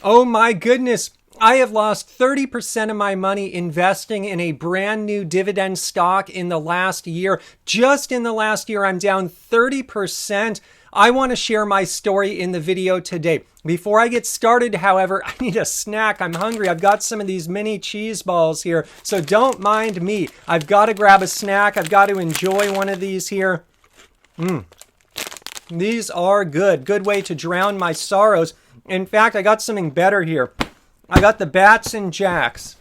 Oh my goodness. I have lost 30% of my money investing in a brand new dividend stock in the last year. Just in the last year, I'm down 30%. I want to share my story in the video today. Before I get started, however, I need a snack. I'm hungry. I've got some of these mini cheese balls here, so don't mind me. I've got to grab a snack. I've got to enjoy one of these here. These are good. Good way to drown my sorrows. In fact, I got something better here. I got the Bats and Jacks.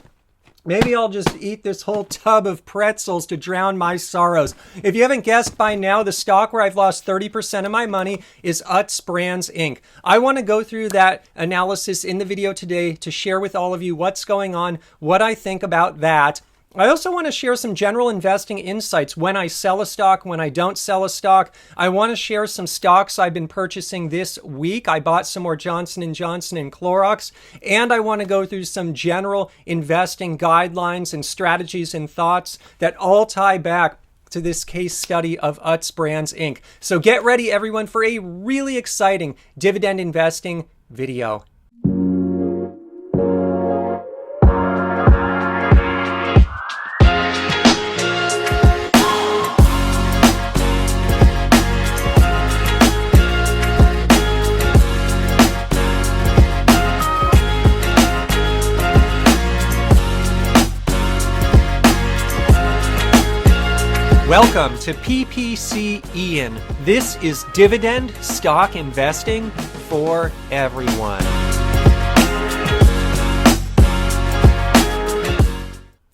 Maybe I'll just eat this whole tub of pretzels to drown my sorrows. If you haven't guessed by now, the stock where I've lost 30% of my money is Utz Brands Inc. I want to go through that analysis in the video today to share with all of you what's going on, what I think about that. I also want to share some general investing insights when I sell a stock, when I don't sell a stock. I want to share some stocks I've been purchasing this week. I bought some more Johnson & Johnson and Clorox, and I want to go through some general investing guidelines and strategies and thoughts that all tie back to this case study of Utz Brands Inc. So get ready, everyone, for a really exciting dividend investing video. Welcome to PPC Ian. This is dividend stock investing for everyone.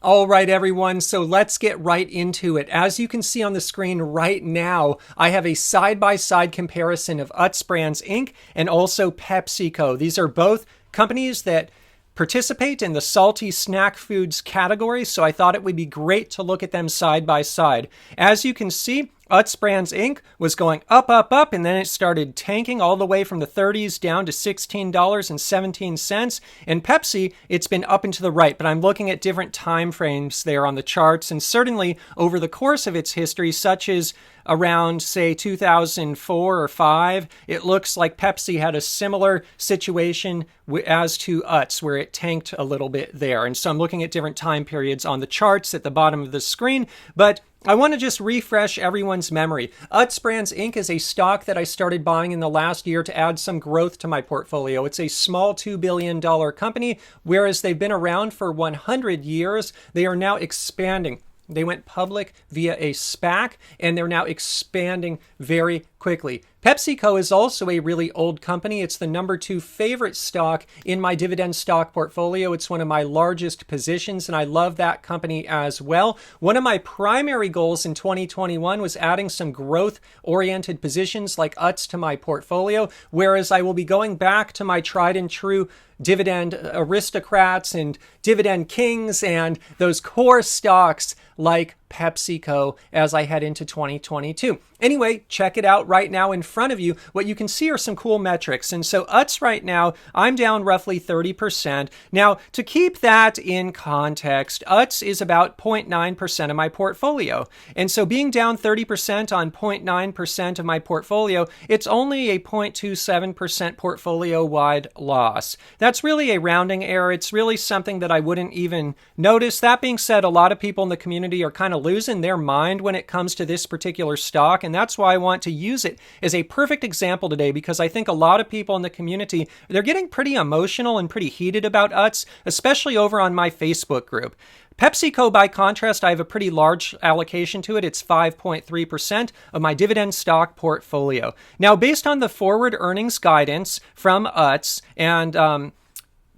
All right, everyone, so let's get right into it. As you can see on the screen right now, I have a side-by-side comparison of Utz Brands Inc. and also PepsiCo. These are both companies that participate in the salty snack foods category, so I thought it would be great to look at them side by side. As you can see, Utz Brands Inc. was going up, and then it started tanking all the way from the 30s down to $16.17. And Pepsi, it's been up and to the right, but I'm looking at different time frames there on the charts, and certainly over the course of its history, such as around, say, 2004 or 5, it looks like Pepsi had a similar situation as to Utz, where it tanked a little bit there. And so I'm looking at different time periods on the charts at the bottom of the screen, but I want to just refresh everyone's memory. Utz Brands Inc. is a stock that I started buying in the last year to add some growth to my portfolio. It's a small $2 billion company, whereas they've been around for 100 years. They are now expanding. They went public via a SPAC, and they're now expanding very quickly. PepsiCo is also a really old company. It's the number 2 favorite stock in my dividend stock portfolio. It's one of my largest positions, and I love that company as well. One of my primary goals in 2021 was adding some growth-oriented positions like Utz to my portfolio, whereas I will be going back to my tried and true dividend aristocrats and dividend kings and those core stocks like PepsiCo as I head into 2022. Anyway, check it out right now in front of you. What you can see are some cool metrics. And so Utz right now, I'm down roughly 30%. Now, to keep that in context, Utz is about 0.9% of my portfolio. And so being down 30% on 0.9% of my portfolio, it's only a 0.27% portfolio-wide loss. That's really a rounding error. It's really something that I wouldn't even notice. That being said, a lot of people in the community are kind of losing their mind when it comes to this particular stock, and that's why I want to use it as a perfect example today, because I think a lot of people in the community, they're getting pretty emotional and pretty heated about Utz, especially over on my Facebook group. PepsiCo, by contrast, I have a pretty large allocation to it. It's 5.3% of my dividend stock portfolio. Now, based on the forward earnings guidance from Utz and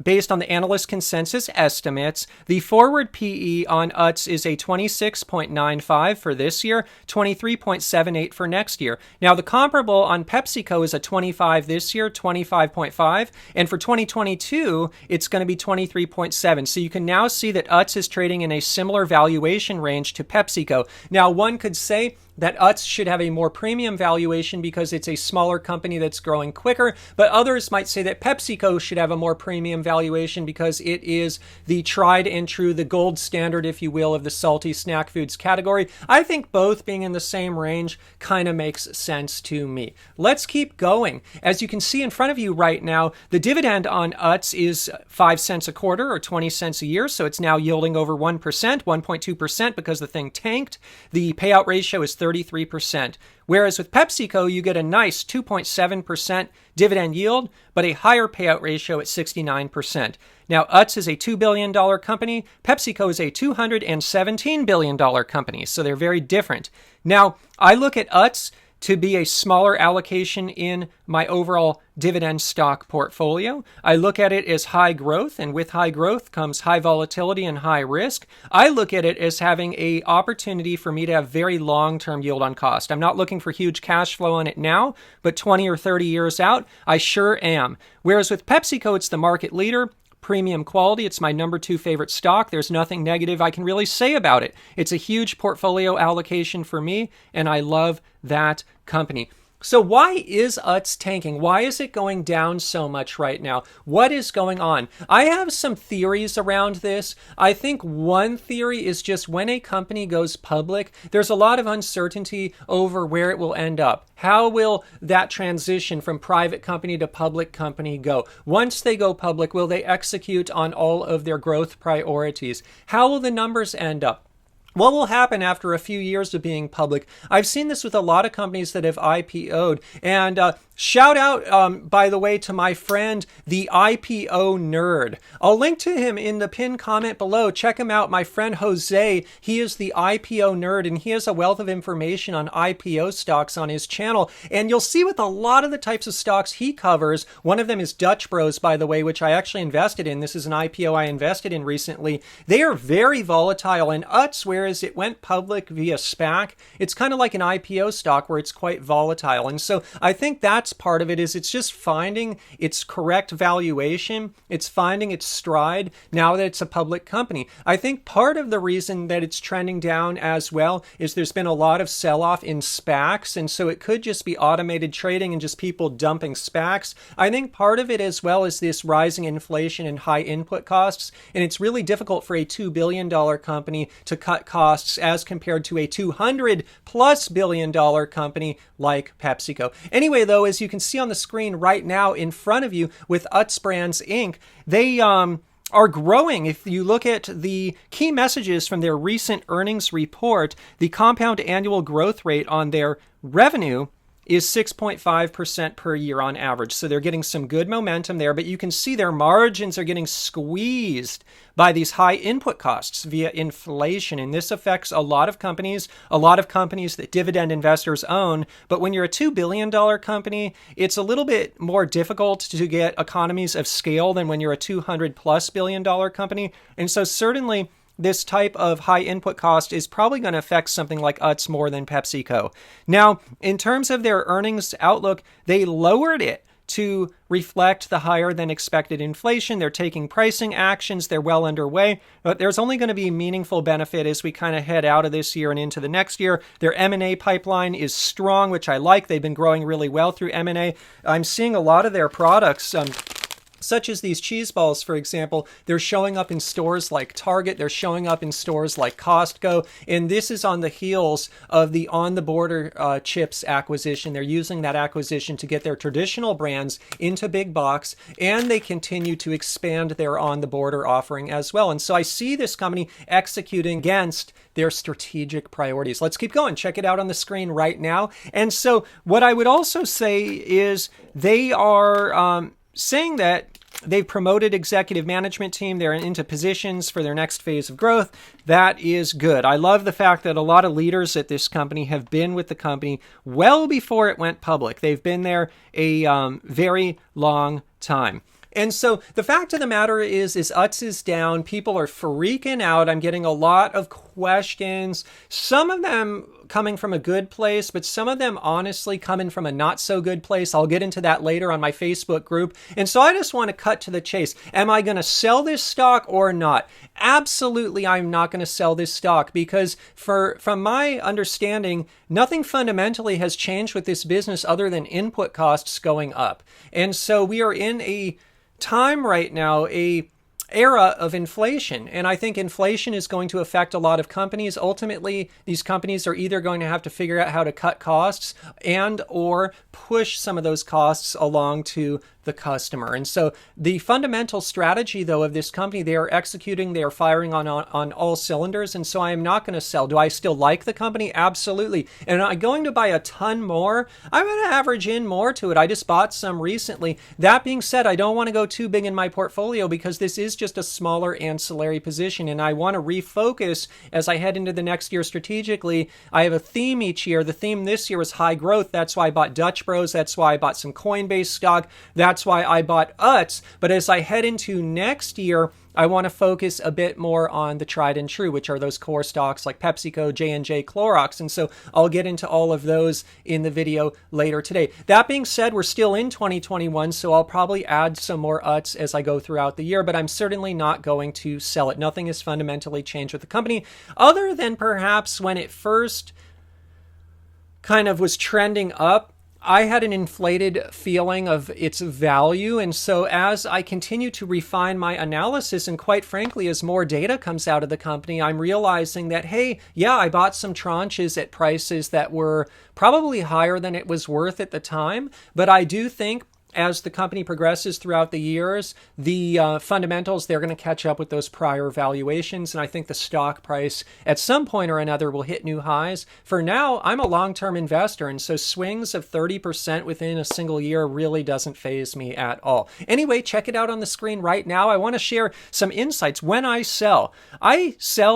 based on the analyst consensus estimates, the forward PE on Utz is a 26.95 for this year, 23.78 for next year. Now, the comparable on PepsiCo is a 25 this year, 25.5, and for 2022, it's going to be 23.7. So you can now see that Utz is trading in a similar valuation range to PepsiCo. Now, one could say, that Utz should have a more premium valuation because it's a smaller company that's growing quicker, but others might say that PepsiCo should have a more premium valuation because it is the tried and true, the gold standard, if you will, of the salty snack foods category. I think both being in the same range kind of makes sense to me. Let's keep going. As you can see in front of you right now, the dividend on Utz is 5 cents a quarter or 20 cents a year, so it's now yielding over 1%, 1.2% because the thing tanked. The payout ratio is 33%. Whereas with PepsiCo, you get a nice 2.7% dividend yield, but a higher payout ratio at 69%. Now, Utz is a $2 billion company. PepsiCo is a $217 billion company, so they're very different. Now, I look at Utz to be a smaller allocation in my overall dividend stock portfolio. I look at it as high growth, and with high growth comes high volatility and high risk. I look at it as having an opportunity for me to have very long-term yield on cost. I'm not looking for huge cash flow on it now, but 20 or 30 years out, I sure am. Whereas with PepsiCo, it's the market leader. Premium quality. It's my number 2 favorite stock. There's nothing negative I can really say about it. It's a huge portfolio allocation for me, and I love that company. So why is Utz tanking? Why is it going down so much right now? What is going on? I have some theories around this. I think one theory is just when a company goes public, there's a lot of uncertainty over where it will end up. How will that transition from private company to public company go? Once they go public, will they execute on all of their growth priorities? How will the numbers end up? What will happen after a few years of being public? I've seen this with a lot of companies that have IPO'd. And shout out, by the way, to my friend, the IPO Nerd. I'll link to him in the pinned comment below. Check him out. My friend Jose, he is the IPO Nerd, and he has a wealth of information on IPO stocks on his channel. And you'll see with a lot of the types of stocks he covers, one of them is Dutch Bros, by the way, which I actually invested in. This is an IPO I invested in recently. They are very volatile, and Utz, whereas it went public via SPAC, it's kind of like an IPO stock where it's quite volatile. And so I think that's part of it, is it's just finding its correct valuation. It's finding its stride now that it's a public company. I think part of the reason that it's trending down as well is there's been a lot of sell-off in SPACs, and so it could just be automated trading and just people dumping SPACs. I think part of it as well is this rising inflation and high input costs, and it's really difficult for a $2 billion company to cut costs as compared to a $200+ billion company like PepsiCo. Anyway, though, as you can see on the screen right now in front of you with Utz Brands Inc., they are growing. If you look at the key messages from their recent earnings report, the compound annual growth rate on their revenue is 6.5% per year on average. So they're getting some good momentum there, but you can see their margins are getting squeezed by these high input costs via inflation. And this affects a lot of companies that dividend investors own. But when you're a $2 billion company, it's a little bit more difficult to get economies of scale than when you're a $200+ billion company. And so certainly this type of high input cost is probably going to affect something like Utz more than PepsiCo. Now, in terms of their earnings outlook, they lowered it to reflect the higher than expected inflation. They're taking pricing actions. They're well underway, but there's only going to be meaningful benefit as we kind of head out of this year and into the next year. Their M&A pipeline is strong, which I like. They've been growing really well through M&A. I'm seeing a lot of their products, such as these cheese balls, for example, they're showing up in stores like Target, they're showing up in stores like Costco, and this is on the heels of the On the Border chips acquisition. They're using that acquisition to get their traditional brands into big box, and they continue to expand their On the Border offering as well. And so I see this company executing against their strategic priorities. Let's keep going. Check it out on the screen right now. And so what I would also say is they are saying that they've promoted executive management team. They're into positions for their next phase of growth. That is good. I love the fact that a lot of leaders at this company have been with the company well before it went public. They've been there a very long time. And so the fact of the matter is Utz is down. People are freaking out. I'm getting a lot of questions, some of them coming from a good place, but some of them honestly coming from a not so good place. I'll get into that later on my Facebook group. And so I just want to cut to the chase. Am I going to sell this stock or not? Absolutely, I'm not going to sell this stock because from my understanding, nothing fundamentally has changed with this business other than input costs going up. And so we are in a time right now, a era of inflation. And I think inflation is going to affect a lot of companies. Ultimately, these companies are either going to have to figure out how to cut costs and or push some of those costs along to the customer. And so the fundamental strategy, though, of this company, they are executing, they are firing on all cylinders. And so I am not going to sell. Do I still like the company? Absolutely. And am I going to buy a ton more? I'm going to average in more to it. I just bought some recently. That being said, I don't want to go too big in my portfolio because this is just a smaller ancillary position. And I want to refocus as I head into the next year strategically. I have a theme each year. The theme this year was high growth. That's why I bought Dutch Bros. That's why I bought some Coinbase stock. That's why I bought UTZ. But as I head into next year, I want to focus a bit more on the tried and true, which are those core stocks like PepsiCo, J&J, Clorox. And so I'll get into all of those in the video later today. That being said, we're still in 2021, so I'll probably add some more UTZ as I go throughout the year, but I'm certainly not going to sell it. Nothing has fundamentally changed with the company other than perhaps when it first kind of was trending up, I had an inflated feeling of its value. And so as I continue to refine my analysis, and quite frankly, as more data comes out of the company, I'm realizing that, hey, yeah, I bought some tranches at prices that were probably higher than it was worth at the time. But I do think as the company progresses throughout the years, the fundamentals, they're going to catch up with those prior valuations. And I think the stock price at some point or another will hit new highs. For now, I'm a long-term investor. And so swings of 30% within a single year really doesn't faze me at all. Anyway, check it out on the screen right now. I want to share some insights. When I sell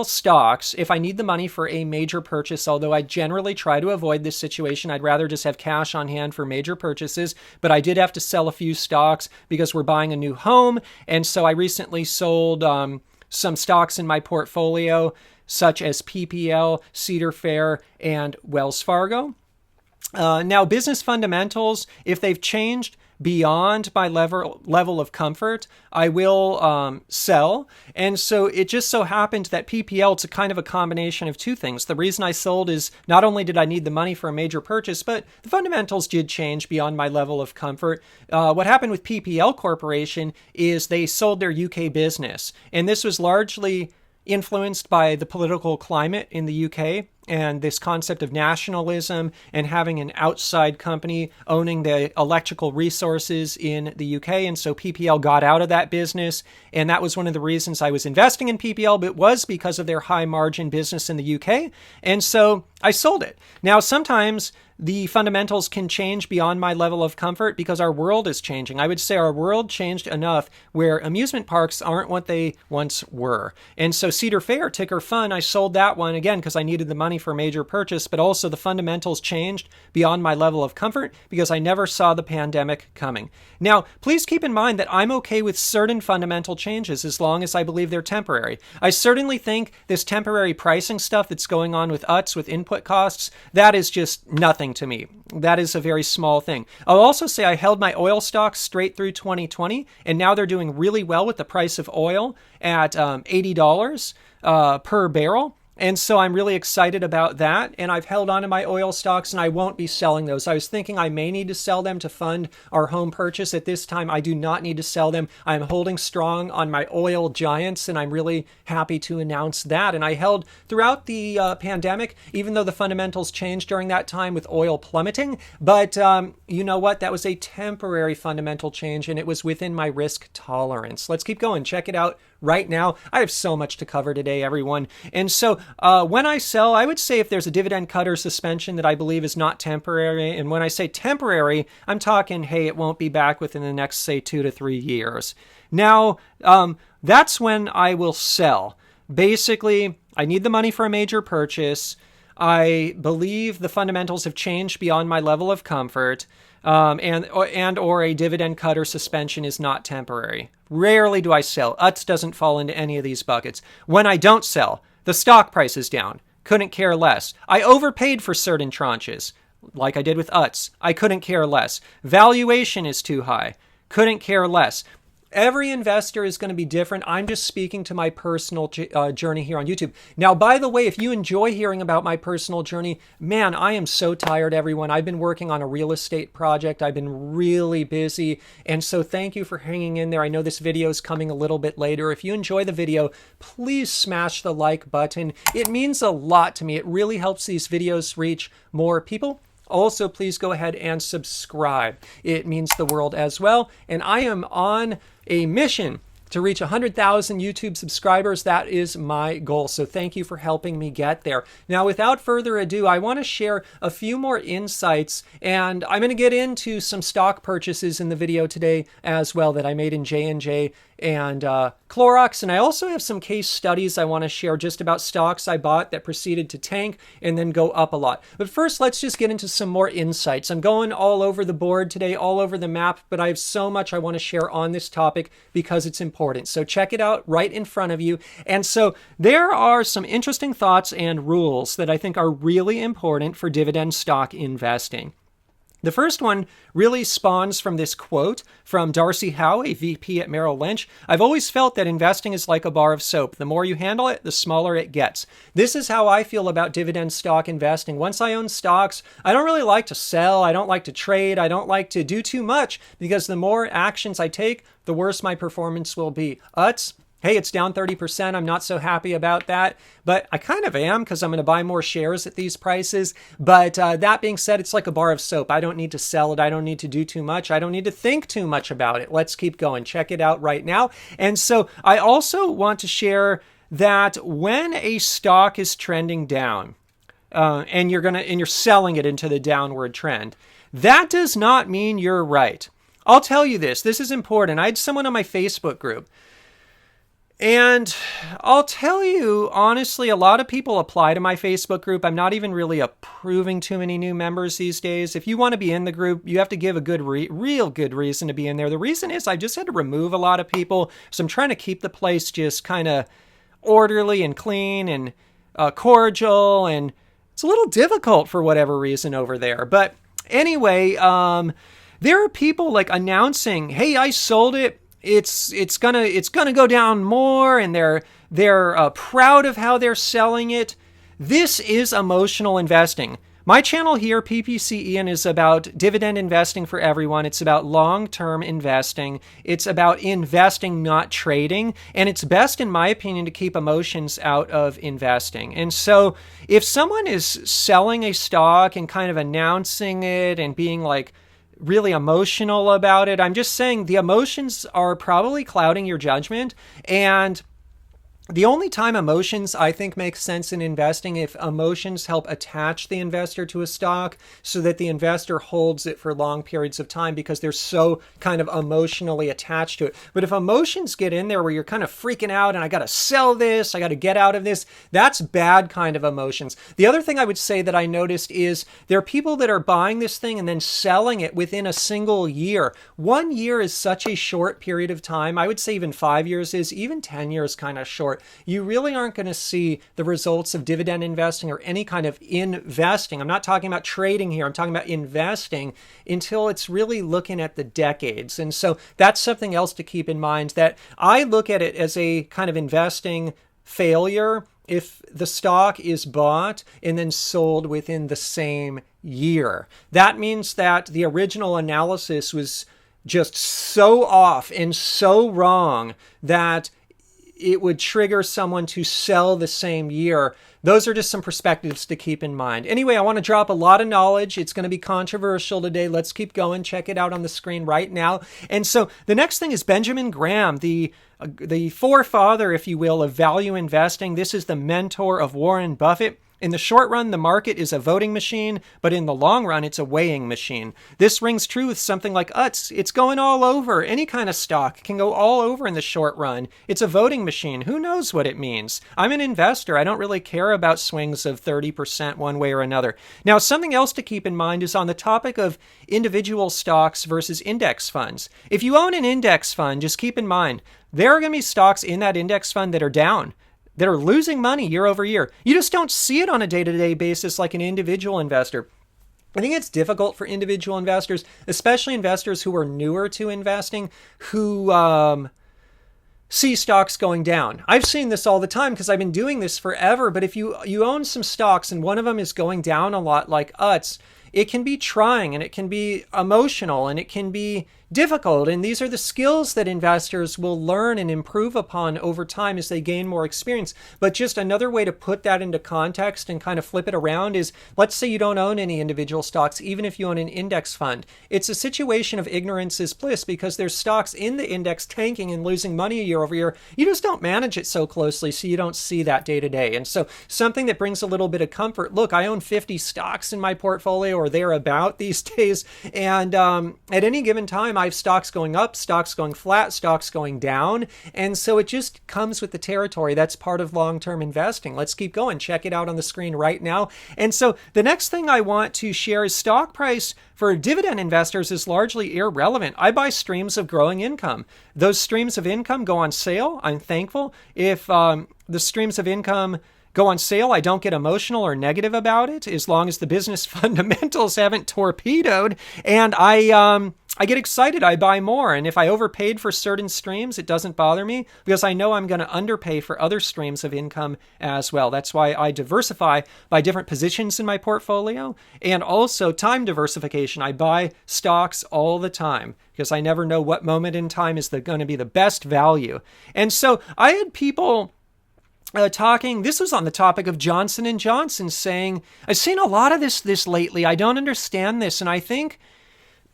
stocks if I need the money for a major purchase, although I generally try to avoid this situation. I'd rather just have cash on hand for major purchases, but I did have to sell a few stocks because we're buying a new home. And so I recently sold some stocks in my portfolio, such as PPL, Cedar Fair, and Wells Fargo. Now, business fundamentals, if they've changed beyond my level of comfort, I will sell. And so it just so happened that PPL, it's a kind of a combination of two things. The reason I sold is not only did I need the money for a major purchase, but the fundamentals did change beyond my level of comfort. What happened with PPL Corporation is they sold their UK business. And this was largely influenced by the political climate in the UK and this concept of nationalism and having an outside company owning the electrical resources in the UK. And so PPL got out of that business. And that was one of the reasons I was investing in PPL, but it was because of their high margin business in the UK. And so I sold it. Now, sometimes the fundamentals can change beyond my level of comfort because our world is changing. I would say our world changed enough where amusement parks aren't what they once were. And so Cedar Fair, ticker FUN, I sold that one again because I needed the money for a major purchase, but also the fundamentals changed beyond my level of comfort because I never saw the pandemic coming. Now, please keep in mind that I'm okay with certain fundamental changes as long as I believe they're temporary. I certainly think this temporary pricing stuff that's going on with UTZ, with input costs, that is just nothing to me. That is a very small thing. I'll also say I held my oil stocks straight through 2020, and now they're doing really well with the price of oil at $80 per barrel. And so I'm really excited about that. And I've held on to my oil stocks and I won't be selling those. I was thinking I may need to sell them to fund our home purchase. At this time, I do not need to sell them. I'm holding strong on my oil giants and I'm really happy to announce that. And I held throughout the pandemic, even though the fundamentals changed during that time with oil plummeting. But you know what? That was a temporary fundamental change and it was within my risk tolerance. Let's keep going. Check it out right now. I have so much to cover today, everyone. And so when I sell, I would say if there's a dividend cut or suspension that I believe is not temporary, and when I say temporary, I'm talking, hey, it won't be back within the next, say, 2 to 3 years. Now, that's when I will sell. Basically, I need the money for a major purchase. I believe the fundamentals have changed beyond my level of comfort, and or a dividend cut or suspension is not temporary. Rarely do I sell. UTZ doesn't fall into any of these buckets. When I don't sell, The stock price is down. Couldn't care less. I overpaid for certain tranches, like I did with UTZ. I couldn't care less. Valuation is too high. Couldn't care less. Every investor is going to be different. I'm just speaking to my personal journey here on YouTube. Now, by the way, if you enjoy hearing about my personal journey, man, I am so tired, everyone. I've been working on a real estate project. I've been really busy. And so thank you for hanging in there. I know this video is coming a little bit later. If you enjoy the video, please smash the like button. It means a lot to me. It really helps these videos reach more people. Also, please go ahead and subscribe. It means the world as well. And I am on a mission to reach 100,000 YouTube subscribers. That is my goal. So thank you for helping me get there. Now, without further ado, I want to share a few more insights, and I'm going to get into some stock purchases in the video today as well that I made in J&J and Clorox. And I also have some case studies I want to share just about stocks I bought that proceeded to tank and then go up a lot. But first, let's just get into some more insights. I'm going all over the board today, all over the map, but I have so much I want to share on this topic because it's important. So check it out right in front of you. And so there are some interesting thoughts and rules that I think are really important for dividend stock investing. The first one really spawns from this quote from Darcy Howe, a VP at Merrill Lynch. I've always felt that investing is like a bar of soap. The more you handle it, the smaller it gets. This is how I feel about dividend stock investing. Once I own stocks, I don't really like to sell. I don't like to trade. I don't like to do too much because the more actions I take, the worse my performance will be. UTZ. Hey, it's down 30%. I'm not so happy about that, but I kind of am because I'm going to buy more shares at these prices. But that being said, it's like a bar of soap. I don't need to sell it. I don't need to do too much. I don't need to think too much about it. Let's keep going. Check it out right now. And so I also want to share that when a stock is trending down and you're selling it into the downward trend, that does not mean you're right. I'll tell you this. This is important. I had someone on my Facebook group. And I'll tell you, honestly, a lot of people apply to my Facebook group. I'm not even really approving too many new members these days. If you want to be in the group, you have to give a good, real good reason to be in there. The reason is I just had to remove a lot of people. So I'm trying to keep the place just kind of orderly and clean and cordial. And it's a little difficult for whatever reason over there. But anyway, there are people like announcing, hey, I sold it. It's gonna go down more, and they're proud of how they're selling it. This is emotional investing. My channel here, PPC Ian, is about dividend investing for everyone. It's about long-term investing. It's about investing, not trading. And it's best, in my opinion, to keep emotions out of investing. And so if someone is selling a stock and kind of announcing it and being like, really emotional about it, I'm just saying the emotions are probably clouding your judgment. And the only time emotions, I think, make sense in investing if emotions help attach the investor to a stock so that the investor holds it for long periods of time because they're so kind of emotionally attached to it. But if emotions get in there where you're kind of freaking out and I got to sell this, I got to get out of this, that's bad kind of emotions. The other thing I would say that I noticed is there are people that are buying this thing and then selling it within a single year. 1 year is such a short period of time. I would say even 5 years is, even 10 years kind of short. You really aren't going to see the results of dividend investing or any kind of investing. I'm not talking about trading here. I'm talking about investing until it's really looking at the decades. And so that's something else to keep in mind, that I look at it as a kind of investing failure if the stock is bought and then sold within the same year. That means that the original analysis was just so off and so wrong that it would trigger someone to sell the same year. Those are just some perspectives to keep in mind. Anyway, I want to drop a lot of knowledge. It's going to be controversial today. Let's keep going. Check it out on the screen right now. And so the next thing is Benjamin Graham, the forefather, if you will, of value investing. This is the mentor of Warren Buffett. In the short run, the market is a voting machine, but in the long run, it's a weighing machine. This rings true with something like UTZ. It's going all over. Any kind of stock can go all over in the short run. It's a voting machine. Who knows what it means? I'm an investor. I don't really care about swings of 30% one way or another. Now, something else to keep in mind is on the topic of individual stocks versus index funds. If you own an index fund, just keep in mind, there are going to be stocks in that index fund that are down. that are losing money year over year. You just don't see it on a day-to-day basis like an individual investor. I think it's difficult for individual investors, especially investors who are newer to investing, who see stocks going down. I've seen this all the time because I've been doing this forever. But if you own some stocks and one of them is going down a lot like UTZ, it can be trying and it can be emotional and it can be difficult. And these are the skills that investors will learn and improve upon over time as they gain more experience. But just another way to put that into context and kind of flip it around is, let's say you don't own any individual stocks, even if you own an index fund. It's a situation of ignorance is bliss because there's stocks in the index tanking and losing money year over year. You just don't manage it so closely, so you don't see that day to day. And so something that brings a little bit of comfort. Look, I own 50 stocks in my portfolio or thereabout these days. And at any given time, I have stocks going up, stocks going flat, stocks going down. And so it just comes with the territory. That's part of long-term investing. Let's keep going. Check it out on the screen right now. And so the next thing I want to share is stock price for dividend investors is largely irrelevant. I buy streams of growing income. Those streams of income go on sale. I'm thankful. If the streams of income go on sale, I don't get emotional or negative about it as long as the business fundamentals haven't torpedoed, and I get excited. I buy more, and if I overpaid for certain streams, it doesn't bother me because I know I'm going to underpay for other streams of income as well. That's why I diversify by different positions in my portfolio and also time diversification. I buy stocks all the time because I never know what moment in time is going to be the best value. And so I had people talking, this was on the topic of Johnson & Johnson, saying, I've seen a lot of this lately. I don't understand this. And I think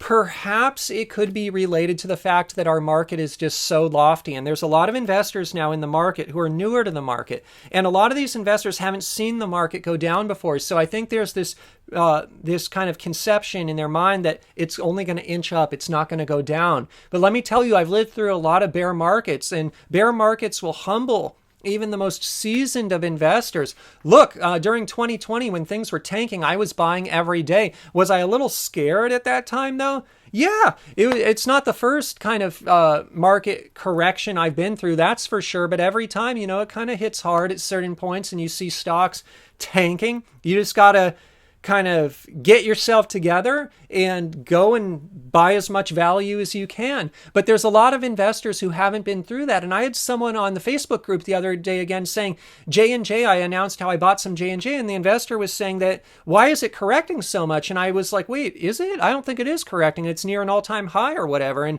perhaps it could be related to the fact that our market is just so lofty. And there's a lot of investors now in the market who are newer to the market. And a lot of these investors haven't seen the market go down before. So I think there's this kind of conception in their mind that it's only going to inch up. It's not going to go down. But let me tell you, I've lived through a lot of bear markets, and bear markets will humble even the most seasoned of investors. Look, during 2020, when things were tanking, I was buying every day. Was I a little scared at that time, though? Yeah, it's not the first kind of market correction I've been through, that's for sure. But every time, it kind of hits hard at certain points and you see stocks tanking. You just got to kind of get yourself together and go and buy as much value as you can. But there's a lot of investors who haven't been through that. And I had someone on the Facebook group the other day again saying, J&J, I announced how I bought some J&J, and the investor was saying that, why is it correcting so much? And I was like, wait, is it? I don't think it is correcting. It's near an all-time high or whatever. And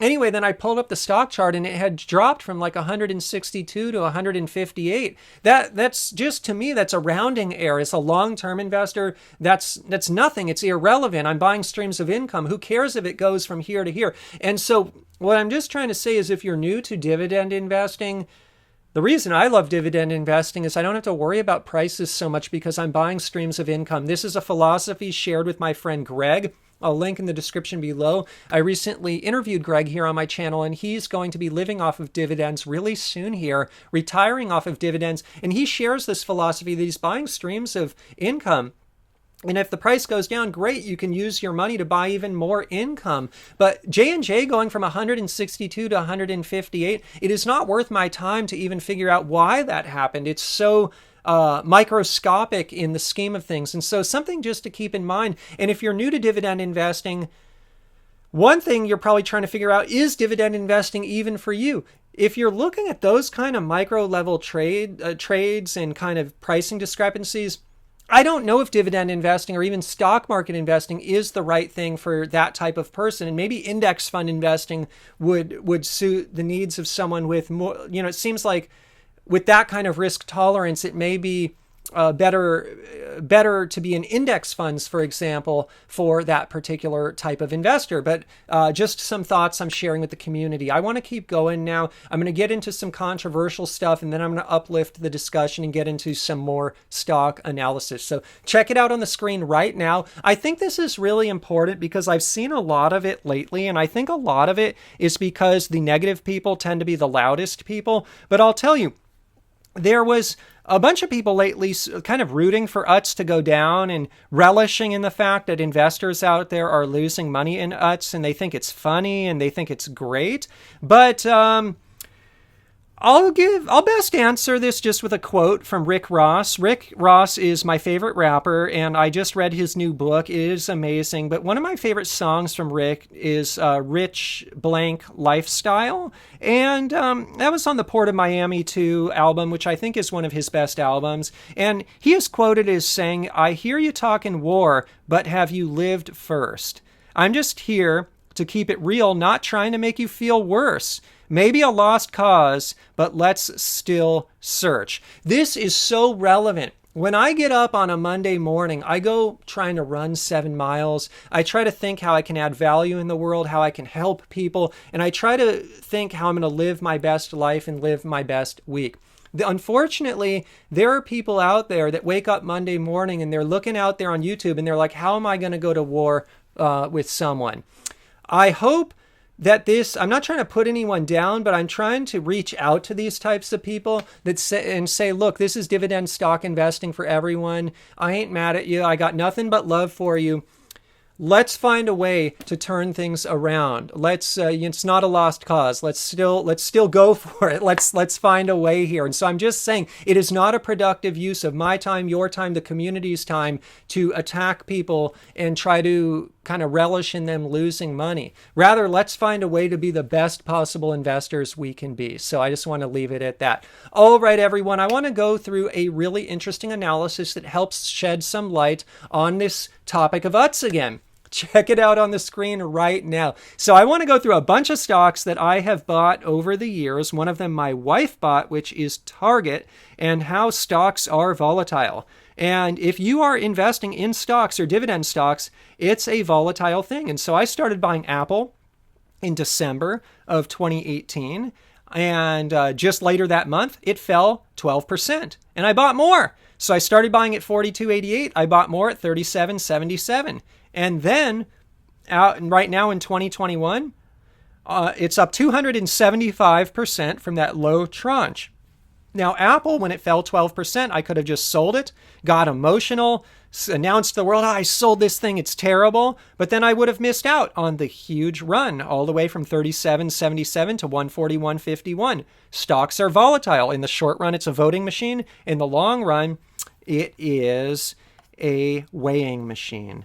anyway, then I pulled up the stock chart and it had dropped from like 162 to 158. That's just, to me, that's a rounding error. As a long-term investor, that's nothing. It's irrelevant. I'm buying streams of income. Who cares if it goes from here to here? And so what I'm just trying to say is, if you're new to dividend investing, the reason I love dividend investing is I don't have to worry about prices so much because I'm buying streams of income. This is a philosophy shared with my friend Greg. I'll link in the description below. I recently interviewed Greg here on my channel, and he's going to be living off of dividends really soon here, retiring off of dividends. And he shares this philosophy that he's buying streams of income. And if the price goes down, great, you can use your money to buy even more income. But J&J going from 162 to 158, it is not worth my time to even figure out why that happened. It's so microscopic in the scheme of things. And so something just to keep in mind. And if you're new to dividend investing, one thing you're probably trying to figure out, is dividend investing even for you? If you're looking at those kind of micro level trades and kind of pricing discrepancies, I don't know if dividend investing or even stock market investing is the right thing for that type of person. And maybe index fund investing would suit the needs of someone with more, it seems like with that kind of risk tolerance, it may be better to be in index funds, for example, for that particular type of investor. But just some thoughts I'm sharing with the community. I want to keep going now. I'm going to get into some controversial stuff, and then I'm going to uplift the discussion and get into some more stock analysis. So check it out on the screen right now. I think this is really important because I've seen a lot of it lately, and I think a lot of it is because the negative people tend to be the loudest people. But I'll tell you, there was a bunch of people lately kind of rooting for UTZ to go down and relishing in the fact that investors out there are losing money in UTZ, and they think it's funny and they think it's great. But I'll best answer this just with a quote from Rick Ross. Rick Ross is my favorite rapper, and I just read his new book. It is amazing. But one of my favorite songs from Rick is Rich Blank Lifestyle. And that was on the Port of Miami 2 album, which I think is one of his best albums. And he is quoted as saying, "I hear you talking war, but have you lived first? I'm just here to keep it real, not trying to make you feel worse. Maybe a lost cause, but let's still search." This is so relevant. When I get up on a Monday morning, I go trying to run 7 miles. I try to think how I can add value in the world, how I can help people, and I try to think how I'm going to live my best life and live my best week. Unfortunately, there are people out there that wake up Monday morning and they're looking out there on YouTube and they're like, how am I going to go to war with someone? I hope that I'm not trying to put anyone down, but I'm trying to reach out to these types of people that say, look, this is dividend stock investing for everyone. I ain't mad at you. I got nothing but love for you. Let's find a way to turn things around. It's not a lost cause. Let's still go for it. Let's find a way here. And so I'm just saying it is not a productive use of my time, your time, the community's time to attack people and try to kind of relish in them losing money. Rather, let's find a way to be the best possible investors we can be. So I just want to leave it at that. All right, everyone, I want to go through a really interesting analysis that helps shed some light on this topic of UTZ again. Check it out on the screen right now. So I want to go through a bunch of stocks that I have bought over the years. One of them my wife bought, which is Target, and how stocks are volatile. And if you are investing in stocks or dividend stocks, it's a volatile thing. And so I started buying Apple in December of 2018. And just later that month, it fell 12%. And I bought more. So I started buying at $42.88. I bought more at $37.77. And then right now in 2021, it's up 275% from that low tranche. Now, Apple, when it fell 12%, I could have just sold it, got emotional, announced to the world, I sold this thing, it's terrible. But then I would have missed out on the huge run all the way from 37.77 to 141.51. Stocks are volatile. In the short run, it's a voting machine. In the long run, it is a weighing machine.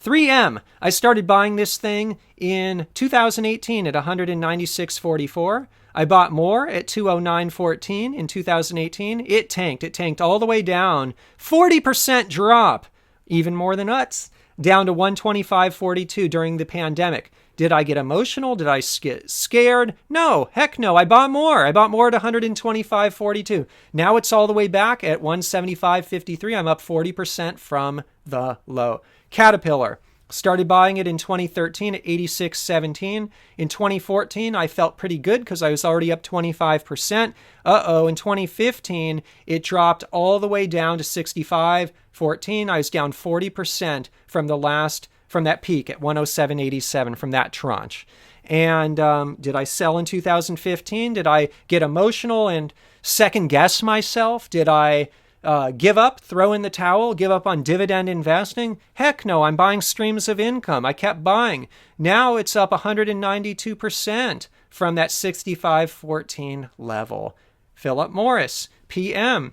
3M. I started buying this thing in 2018 at 196.44. I bought more at 209.14 in 2018. It tanked. It tanked all the way down. 40% drop. Even more than UTZ. Down to 125.42 during the pandemic. Did I get emotional? Did I get scared? No. Heck no. I bought more. I bought more at 125.42. Now it's all the way back at 175.53. I'm up 40% from the low. Caterpillar. Started buying it in 2013 at 86.17. In 2014, I felt pretty good because I was already up 25%. In 2015, it dropped all the way down to 65.14. I was down 40% from that peak at 107.87 from that tranche. And did I sell in 2015? Did I get emotional and second guess myself? Did I give up, throw in the towel, give up on dividend investing? Heck no, I'm buying streams of income. I kept buying. Now it's up 192% from that 65.14 level. Philip Morris, PM,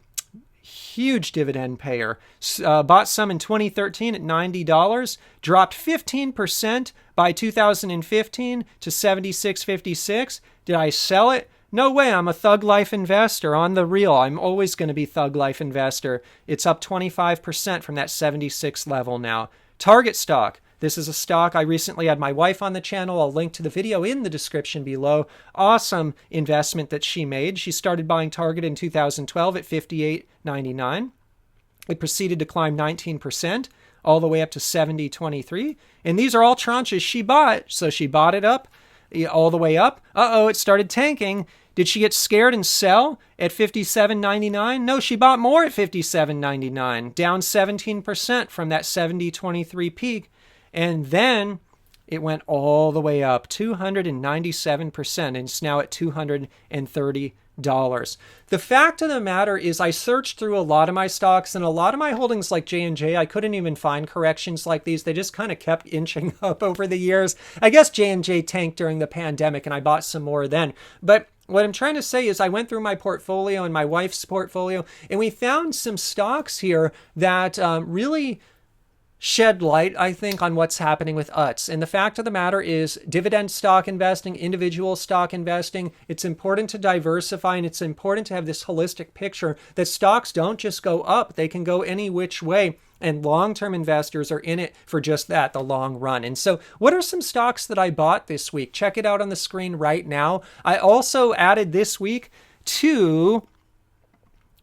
huge dividend payer. Bought some in 2013 at $90, dropped 15% by 2015 to 76.56. Did I sell it? No way, I'm a Thug Life investor on the real. I'm always going to be Thug Life investor. It's up 25% from that 76 level now. Target stock. This is a stock I recently had my wife on the channel. I'll link to the video in the description below. Awesome investment that she made. She started buying Target in 2012 at $58.99. It proceeded to climb 19% all the way up to $70.23. And these are all tranches she bought. So she bought it up all the way up. It started tanking. Did she get scared and sell at $57.99? No, she bought more at $57.99, down 17% from that $70.23 peak. And then it went all the way up, 297%, and it's now at $230. The fact of the matter is I searched through a lot of my stocks, and a lot of my holdings like J&J, I couldn't even find corrections like these. They just kind of kept inching up over the years. I guess J&J tanked during the pandemic, and I bought some more then. But what I'm trying to say is I went through my portfolio and my wife's portfolio, and we found some stocks here that really shed light, I think, on what's happening with UTZ. And the fact of the matter is dividend stock investing, individual stock investing, it's important to diversify, and it's important to have this holistic picture that stocks don't just go up, they can go any which way. And long-term investors are in it for just that, the long run. And so what are some stocks that I bought this week? Check it out on the screen right now. I also added this week to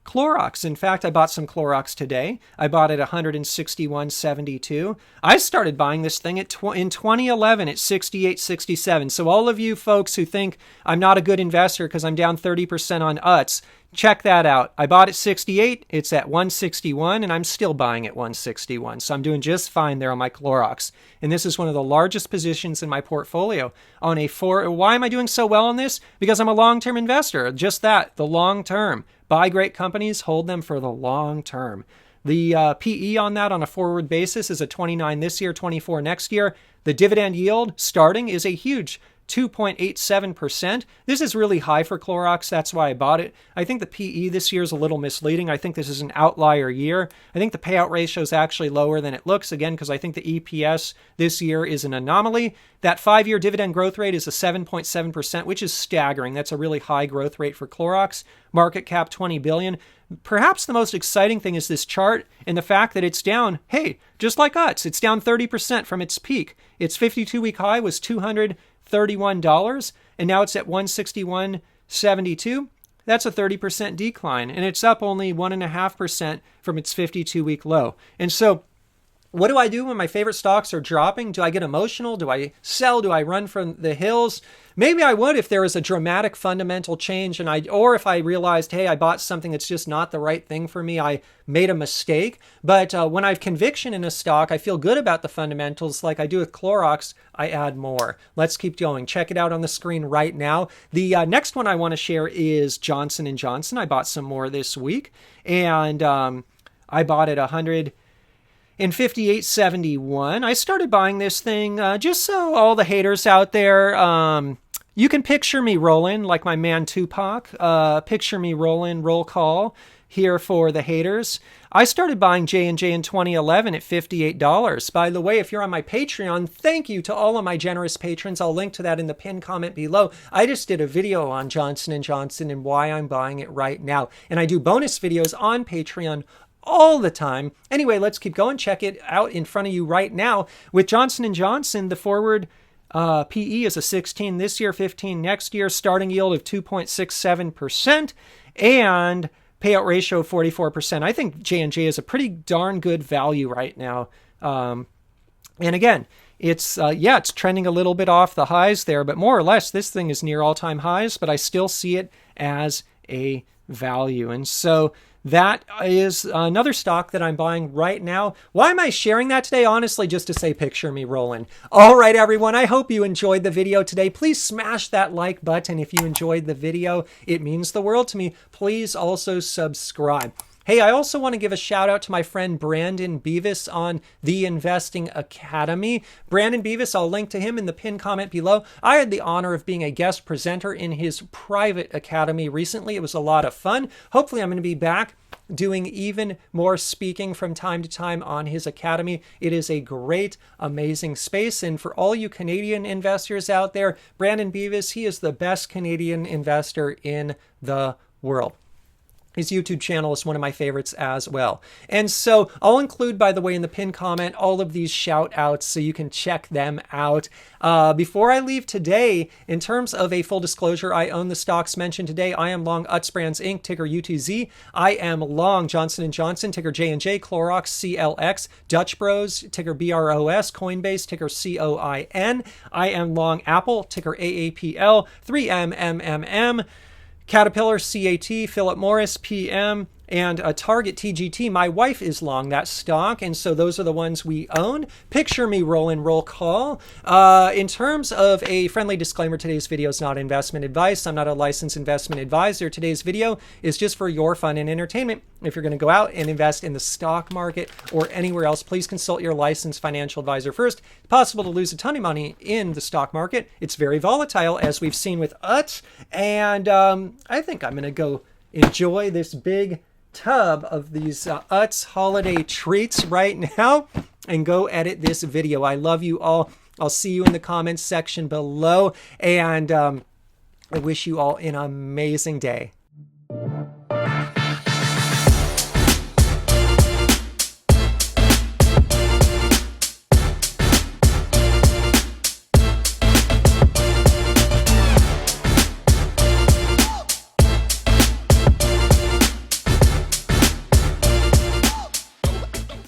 Clorox. In fact, I bought some Clorox today. I bought it at $161.72. I started buying this thing in 2011 at $68.67. So all of you folks who think I'm not a good investor because I'm down 30% on UTZ, check that out. I bought at 68. It's at 161, and I'm still buying at 161. So I'm doing just fine there on my Clorox. And this is one of the largest positions in my portfolio on a Why am I doing so well on this? Because I'm a long-term investor. Just that, the long term. Buy great companies, hold them for the long term. The PE on that on a forward basis is a 29 this year, 24 next year. The dividend yield starting is a huge 2.87%. This is really high for Clorox. That's why I bought it. I think the PE this year is a little misleading. I think this is an outlier year. I think the payout ratio is actually lower than it looks, again, because I think the EPS this year is an anomaly. That 5-year dividend growth rate is a 7.7%, which is staggering. That's a really high growth rate for Clorox. Market cap $20 billion. Perhaps the most exciting thing is this chart and the fact that it's down, hey, just like UTZ, it's down 30% from its peak. Its 52-week high was $231, and now it's at $161.72. That's a 30% decline, and it's up only 1.5% from its 52-week low. And so what do I do when my favorite stocks are dropping? Do I get emotional? Do I sell? Do I run from the hills? Maybe I would if there was a dramatic fundamental change, or if I realized, hey, I bought something that's just not the right thing for me. I made a mistake. But when I have conviction in a stock, I feel good about the fundamentals like I do with Clorox, I add more. Let's keep going. Check it out on the screen right now. The next one I want to share is Johnson & Johnson. I bought some more this week, and I bought it in 58.71. I started buying this thing just so all the haters out there, you can picture me rolling like my man Tupac. Picture me rolling, roll call here for the haters. I started buying J&J in 2011 at $58. By the way, if you're on my Patreon, thank you to all of my generous patrons. I'll link to that in the pinned comment below. I just did a video on Johnson & Johnson and why I'm buying it right now. And I do bonus videos on Patreon all the time. Anyway, let's keep going. Check it out in front of you right now. With Johnson & Johnson, the forward PE is a 16 this year, 15 next year, starting yield of 2.67%, and payout ratio of 44%. I think J&J is a pretty darn good value right now. And again, it's trending a little bit off the highs there, but more or less this thing is near all-time highs, but I still see it as a value. And so that is another stock that I'm buying right now. Why am I sharing that today? Honestly, just to say, picture me rolling. All right, everyone. I hope you enjoyed the video today. Please smash that like button if you enjoyed the video. It means the world to me. Please also subscribe. Hey, I also want to give a shout out to my friend Brandon Beavis on the Investing Academy. Brandon Beavis, I'll link to him in the pinned comment below. I had the honor of being a guest presenter in his private academy recently. It was a lot of fun. Hopefully I'm going to be back doing even more speaking from time to time on his academy. It is a great, amazing space. And for all you Canadian investors out there, Brandon Beavis, he is the best Canadian investor in the world. His YouTube channel is one of my favorites as well. And so I'll include, by the way, in the pinned comment, all of these shout outs so you can check them out. Before I leave today, in terms of a full disclosure, I own the stocks mentioned today. I am long Utz Brands Inc., ticker UTZ. I am long Johnson & Johnson, ticker J&J, Clorox, CLX, Dutch Bros, ticker BROS, Coinbase, ticker COIN. I am long Apple, ticker AAPL, 3M, MMM, Caterpillar, CAT, Philip Morris, PM, and a Target TGT. My wife is long that stock, and so those are the ones we own. Picture me rolling roll call. In terms of a friendly disclaimer, today's video is not investment advice. I'm not a licensed investment advisor. Today's video is just for your fun and entertainment. If you're going to go out and invest in the stock market or anywhere else, please consult your licensed financial advisor first. It's possible to lose a ton of money in the stock market. It's very volatile, as we've seen with UTZ, and I think I'm going to go enjoy this big tub of these UTZ holiday treats right now and go edit this video. I love you all. I'll see you in the comments section below, and I wish you all an amazing day.